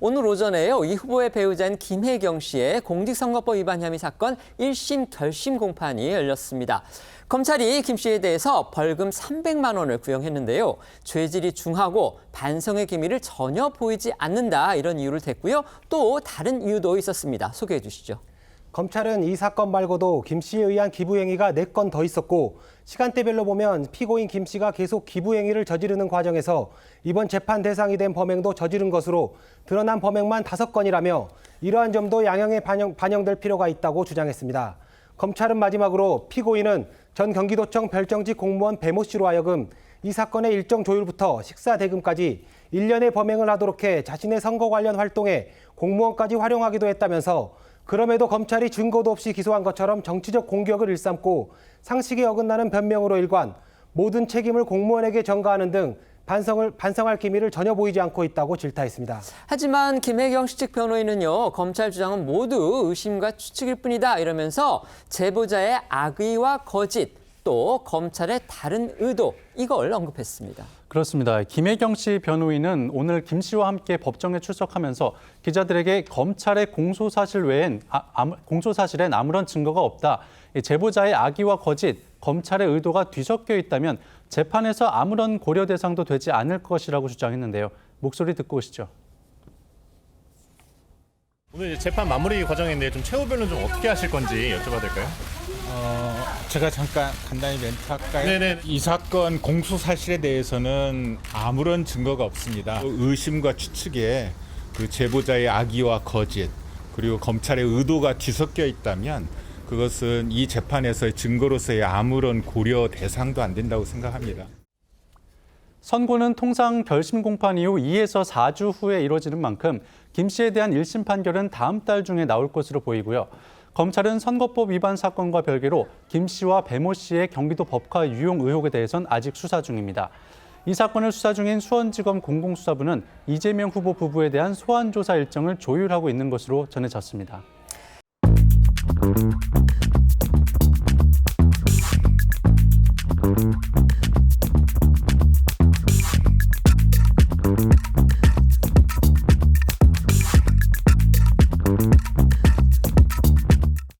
오늘 오전에요. 이 후보의 배우자인 김혜경 씨의 공직선거법 위반 혐의 사건 1심 결심 공판이 열렸습니다. 검찰이 김 씨에 대해서 벌금 300만 원을 구형했는데요. 죄질이 중하고 반성의 기미를 전혀 보이지 않는다 이런 이유를 댔고요. 또 다른 이유도 있었습니다. 소개해 주시죠. 검찰은 이 사건 말고도 김 씨에 의한 기부 행위가 4건 더 있었고 시간대별로 보면 피고인 김 씨가 계속 기부 행위를 저지르는 과정에서 이번 재판 대상이 된 범행도 저지른 것으로 드러난 범행만 5건이라며 이러한 점도 양형에 반영될 필요가 있다고 주장했습니다. 검찰은 마지막으로 피고인은 전 경기도청 별정직 공무원 배모 씨로 하여금 이 사건의 일정 조율부터 식사 대금까지 1년의 범행을 하도록 해 자신의 선거 관련 활동에 공무원까지 활용하기도 했다면서 그럼에도 검찰이 증거도 없이 기소한 것처럼 정치적 공격을 일삼고 상식에 어긋나는 변명으로 일관, 모든 책임을 공무원에게 전가하는 등 반성할 기미를 전혀 보이지 않고 있다고 질타했습니다. 하지만 김혜경 씨 측 변호인은요. 검찰 주장은 모두 의심과 추측일 뿐이다 이러면서 제보자의 악의와 거짓, 또 검찰의 다른 의도 이걸 언급했습니다. 그렇습니다. 김혜경 씨 변호인은 오늘 김 씨와 함께 법정에 출석하면서 기자들에게 검찰의 공소사실엔 아무런 증거가 없다. 제보자의 악의와 거짓, 검찰의 의도가 뒤섞여 있다면 재판에서 아무런 고려 대상도 되지 않을 것이라고 주장했는데요. 목소리 듣고 오시죠. 오늘 재판 마무리 과정인데 좀 최후 변론 좀 어떻게 하실 건지 여쭤봐도 될까요? 제가 잠깐 간단히 멘트할까요? 네네. 이 사건 공소 사실에 대해서는 아무런 증거가 없습니다. 의심과 추측에 그 제보자의 악의와 거짓 그리고 검찰의 의도가 뒤섞여 있다면 그것은 이 재판에서의 증거로서의 아무런 고려 대상도 안 된다고 생각합니다. 선고는 통상 결심 공판 이후 2에서 4주 후에 이뤄지는 만큼 김 씨에 대한 1심 판결은 다음 달 중에 나올 것으로 보이고요. 검찰은 선거법 위반 사건과 별개로 김 씨와 배모 씨의 경기도 법화 유용 의혹에 대해선 아직 수사 중입니다. 이 사건을 수사 중인 수원지검 공공수사부는 이재명 후보 부부에 대한 소환 조사 일정을 조율하고 있는 것으로 전해졌습니다.